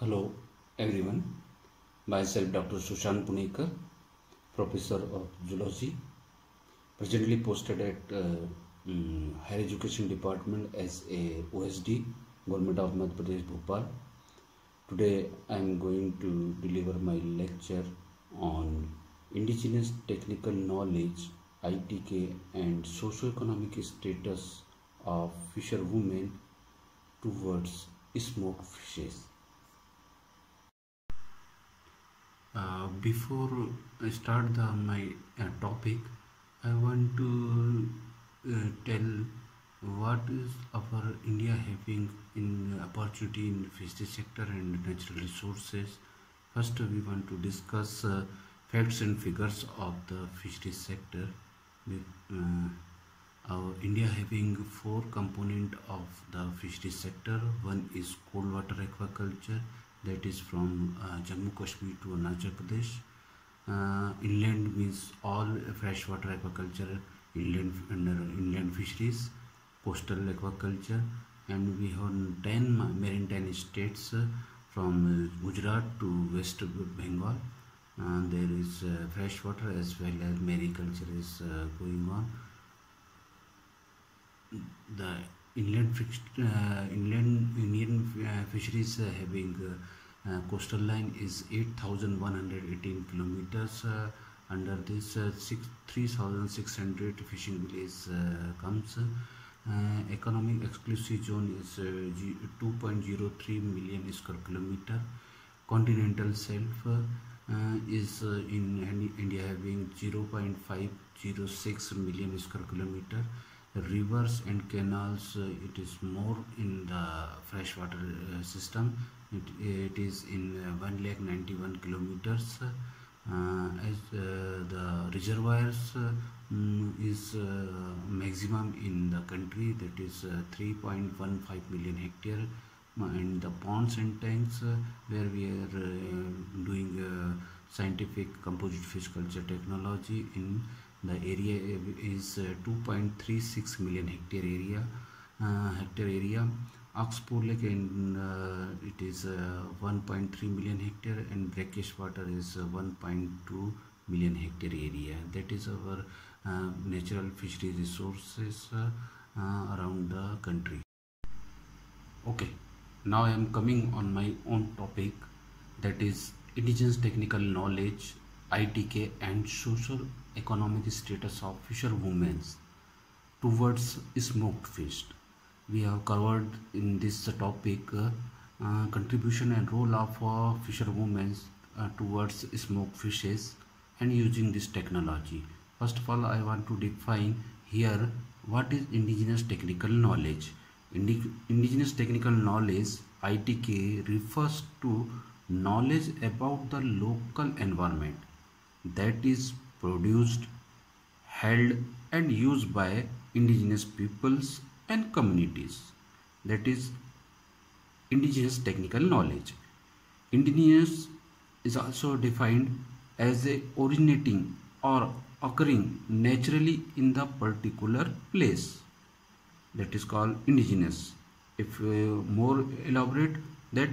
Hello everyone, myself Dr. Sushant Punekar, Professor of Zoology, presently posted at Higher Education Department as a OSD, Government of Madhya Pradesh, Bhopal. Today I am going to deliver my lecture on Indigenous Technical Knowledge, ITK, and Socioeconomic Status of Fisherwomen towards smoked fishes. Before I start my topic, I want to tell what is our India having in opportunity in fishery sector and natural resources. First, we want to discuss facts and figures of the fishery sector. Our India having four component of the fishery sector. One is cold water aquaculture, that is from Jammu Kashmir to Arunachal Pradesh. Inland means all freshwater aquaculture, inland fisheries, coastal aquaculture, and we have 10 maritime states from Gujarat to West Bengal. There is freshwater as well as mariculture is going on. The inland Indian fisheries having coastal line is 8,118 kilometers. Under this 3,600 fishing villages comes. Economic exclusive zone is 2.03 million square kilometer. Continental shelf is in India having 0.506 million square kilometer. Rivers and canals, it is more in the freshwater system. It is in 191 kilometers. As the reservoirs is maximum in the country, that is 3.15 million hectare, and the ponds and tanks where we are doing scientific composite fish culture technology in the area is 2.36 million hectare area. Oxbow Lake and it is 1.3 million hectare, and brackish water is 1.2 million hectare area. That is our natural fishery resources around the country. Okay, now I am coming on my own topic, that is indigenous technical knowledge, ITK, and social economic status of fisherwomen towards smoked fish. We have covered in this topic contribution and role of fisherwomen towards smoked fishes and using this technology. First of all, I want to define here what is indigenous technical knowledge. Indigenous technical knowledge, ITK, refers to knowledge about the local environment that is produced, held, and used by indigenous peoples and communities. That is indigenous technical knowledge. Indigenous is also defined as a originating or occurring naturally in the particular place. That is called indigenous. If more elaborate, that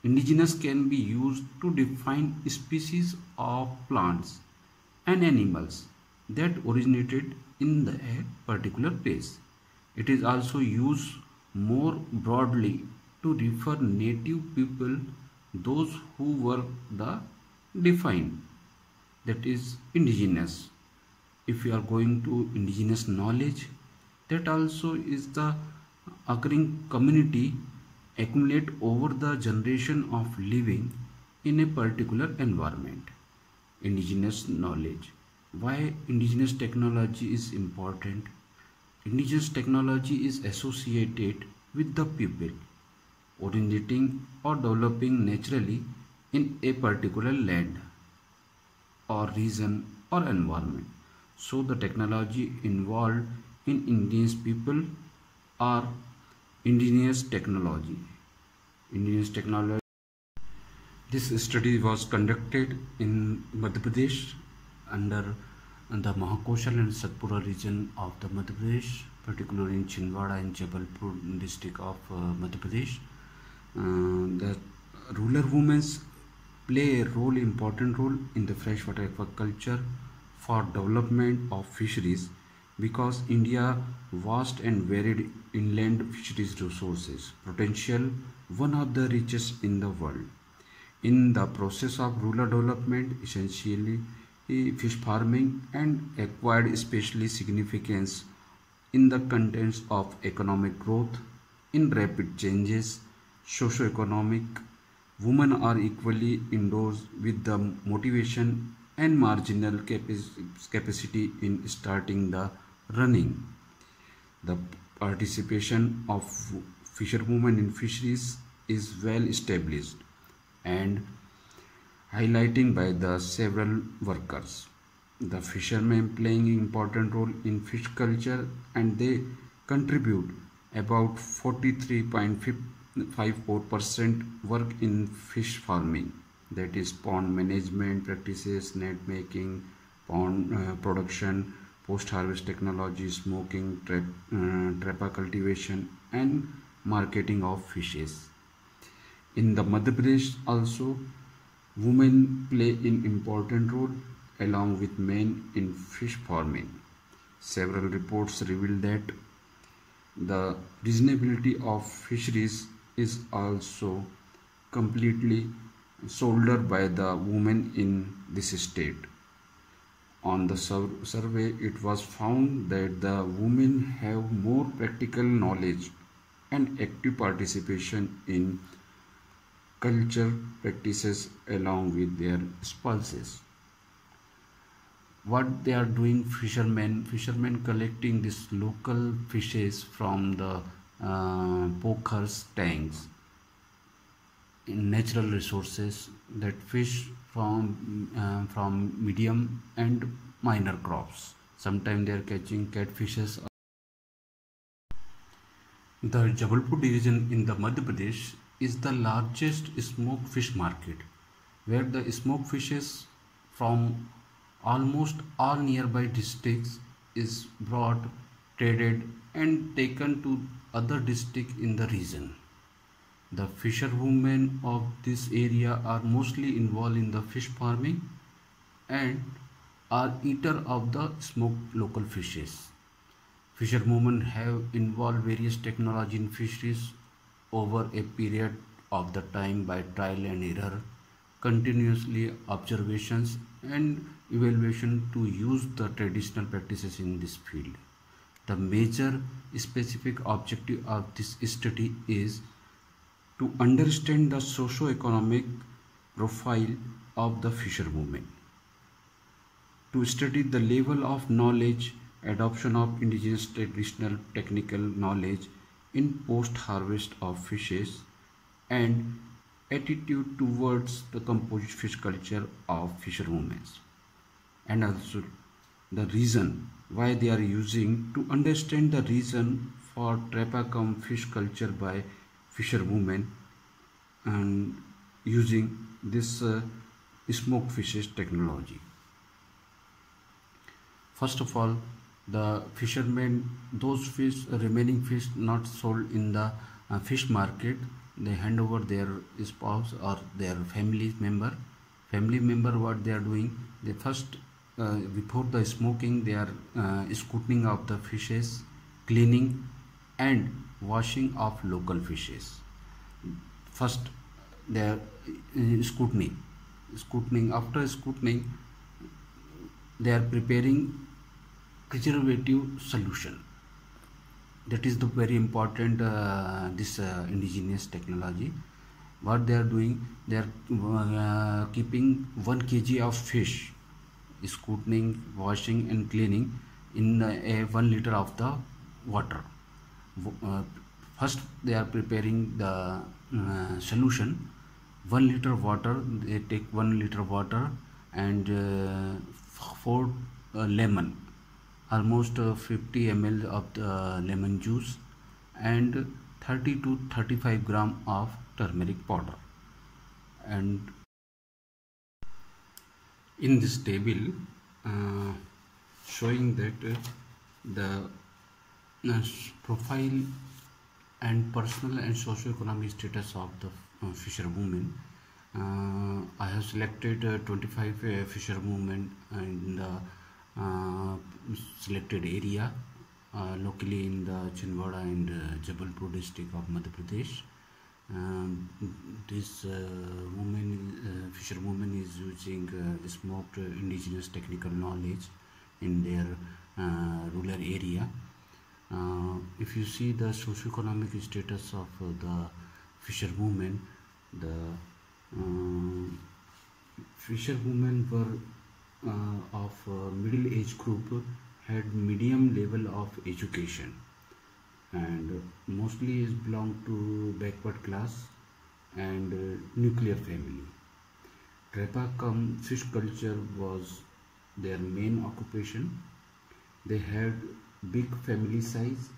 indigenous can be used to define species of plants and animals that originated in a particular place. It is also used more broadly to refer native people, those who were the defined. That is indigenous. If you are going to indigenous knowledge, that also is the occurring community accumulate over the generation of living in a particular environment. Indigenous knowledge. Why indigenous technology is important? Indigenous technology is associated with the people originating or developing naturally in a particular land or region or environment. So the technology involved in indigenous people are indigenous technology. Indigenous technology. This study was conducted in Madhya Pradesh under the Mahakoshal and Satpura region of the Madhya Pradesh, particularly in Chhindwara and Jabalpur district of Madhya Pradesh. The rural women play a important role in the freshwater aquaculture for development of fisheries because India vast and varied inland fisheries resources potential one of the richest in the world. In the process of rural development, essentially fish farming and acquired especially significance in the contents of economic growth. In rapid changes, socio-economic, women are equally endorsed with the motivation and marginal capacity in starting the running. The participation of fisherwomen in fisheries is well established and highlighting by the several workers. The fishermen playing an important role in fish culture and they contribute about 43.54% work in fish farming, that is pond management practices, net making, pond production, post-harvest technology, smoking, trapper cultivation and marketing of fishes. In the Madhya Pradesh also, women play an important role along with men in fish farming. Several reports reveal that the reasonability of fisheries is also completely shouldered by the women in this state. On the survey, it was found that the women have more practical knowledge and active participation in culture practices along with their spouses. What they are doing, fishermen collecting these local fishes from the pokhars, tanks, in natural resources, that fish from medium and minor crops. Sometimes they are catching catfishes. The Jabalpur division in the Madhya Pradesh is the largest smoked fish market, where the smoked fishes from almost all nearby districts is brought, traded and taken to other districts in the region. The fisherwomen of this area are mostly involved in the fish farming and are eater of the smoked local fishes. Fisherwomen have involved various technology in fisheries over a period of the time by trial and error, continuously observations and evaluation to use the traditional practices in this field. The major specific objective of this study is to understand the socio-economic profile of the fisherwomen, to study the level of knowledge, adoption of indigenous traditional technical knowledge in post-harvest of fishes, and attitude towards the composite fish culture of fisherwomen, and also the reason why they are using, to understand the reason for trapacum fish culture by fisherwomen and using this smoked fishes technology. First of all, the fishermen, those fish, remaining fish not sold in the fish market, they hand over their spouse or their family member. What they are doing, they first before the smoking, they are scrutiny of the fishes, cleaning and washing of local fishes. First they are scrutiny. After scrutiny, they are preparing preservative solution. That is the very important this indigenous technology. What they are doing, they are keeping 1 kg of fish, scrutining, washing and cleaning in a 1 liter of the water. First they are preparing the solution. 1 liter water, they take 1 liter water and 4 lemon, almost 50 ml of the lemon juice and 30 to 35 gram of turmeric powder. And in this table showing that the profile and personal and socio-economic status of the fisherwomen. I have selected 25 fisherwomen in the selected area, locally in the Chinwada and Jabalpur district of Madhya Pradesh. Um, this fisherwoman is using smoked indigenous technical knowledge in their rural area. If you see the socio-economic status of the fisherwomen, the fisherwomen were of middle age group, had medium level of education, and mostly is belong to backward class and nuclear family. Trepa cum fish culture was their main occupation. They had big family size,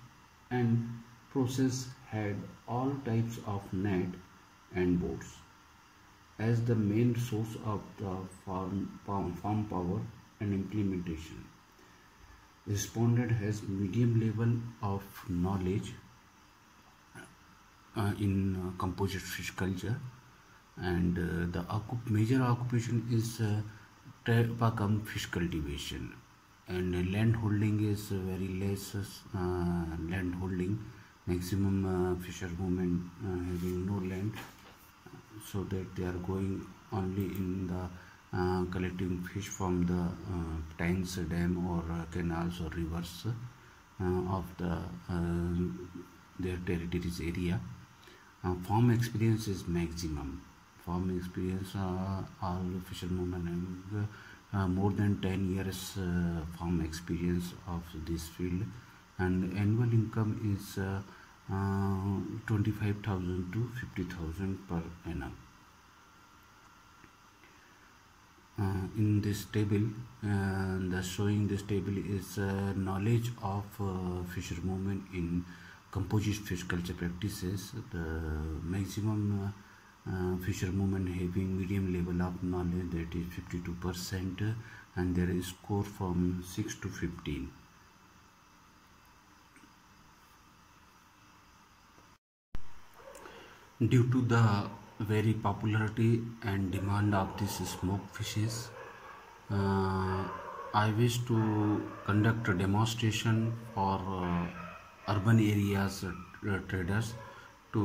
and process had all types of net and boats as the main source of the farm power and implementation. Respondent has medium level of knowledge in composite fish culture, and the major occupation is Trepakam fish cultivation, and land holding is very less land holding. Maximum fisherwomen having no land, so that they are going only in the collecting fish from the tanks, dam or canals or rivers of the their territories area. Farm experience is maximum. Farm experience, all fishermen have more than 10 years farm experience of this field, and annual income is 25,000 to 50,000 per annum. In this table, the showing this table is knowledge of fisherwomen in composite fish culture practices. The maximum fisherwomen having medium level of knowledge, that is 52%, and there is score from 6 to 15. Due to the very popularity and demand of these smoked fishes, I wish to conduct a demonstration for urban areas traders to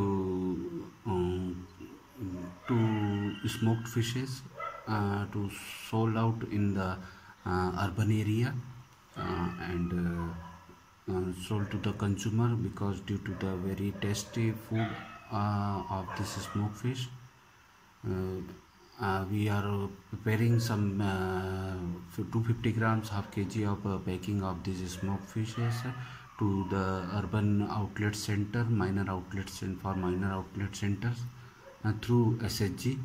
smoked fishes to sold out in the urban area and sold to the consumer, because due to the very tasty food of this smoked fish, we are preparing some 250 grams, half kg of packing of these smoked fishes to the urban outlet center, minor outlets, and for minor outlet centers through SHG,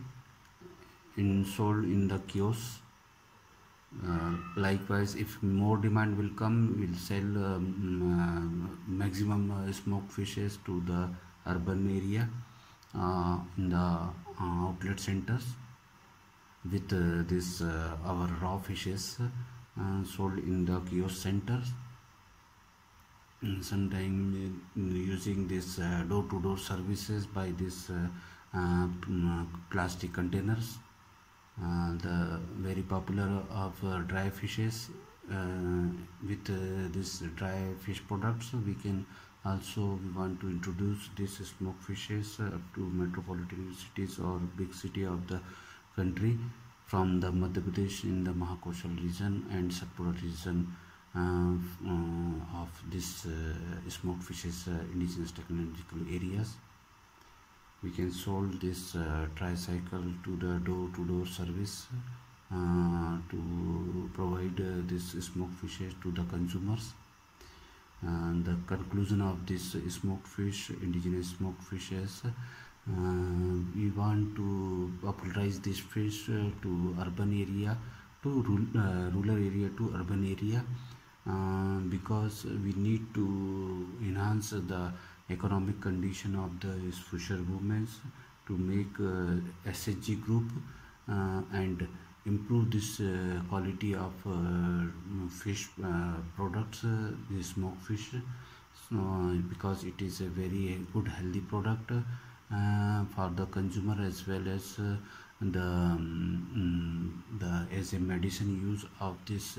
sold in the kiosks. Likewise, if more demand will come, we'll sell maximum smoked fishes to the urban area in the outlet centers, with this our raw fishes sold in the kiosk centers. Sometimes using this door-to-door services by this plastic containers. The very popular of dry fishes, with this dry fish products, we want to introduce these smoked fishes to metropolitan cities or big city of the country, from the Madhya Pradesh in the Mahakoshal region and Satpura region of this smoked fishes indigenous technological areas. We can sold this tricycle to the door-to-door service to provide this smoked fishes to the consumers. And the conclusion of this smoked fish, indigenous smoked fishes, we want to popularize this fish to urban area, to rural area to urban area, because we need to enhance the economic condition of the fisherwomen, to make SHG group and improve this quality of fish products, the smoked fish, because it is a very good healthy product, for the consumer as well as the as a medicine use of this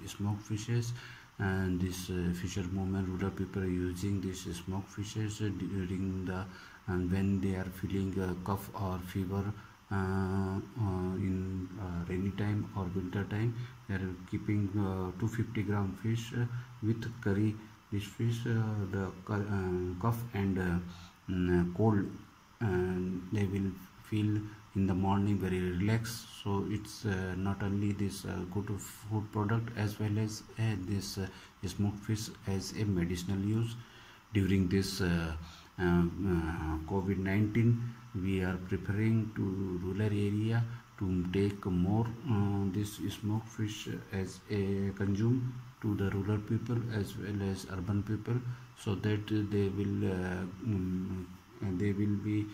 smoked fishes. And this fisher movement, rural people are using these smoked fishes during the and when they are feeling cough or fever in rainy time or winter time. They are keeping 250-gram fish with curry. This fish the cough and cold, and they will feel in the morning very relaxed. So it's not only this good food product as well as this smoked fish as a medicinal use during this COVID-19. We are preparing to rural area to take more this smoked fish as a consume to the rural people as well as urban people, so that they will be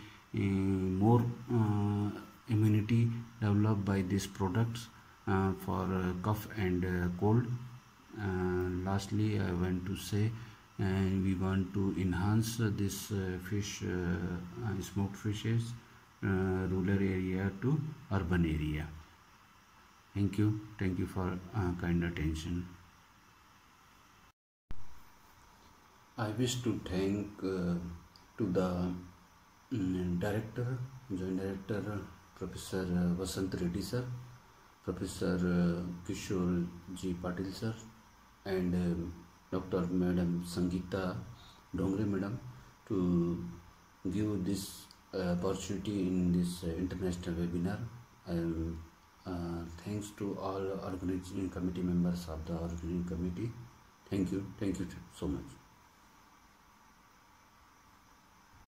more immunity developed by these products for cough and cold. Lastly, I want to say we want to enhance this smoked fishes rural area to urban area. Thank you for kind attention. I wish to thank to the director, joint director, Professor Vasant Reddy sir, Professor Kishore G. Patil sir, and Dr. Madam Sangeeta Dongre madam to give this opportunity in this international webinar. And thanks to all organizing committee members of the organizing committee. Thank you so much.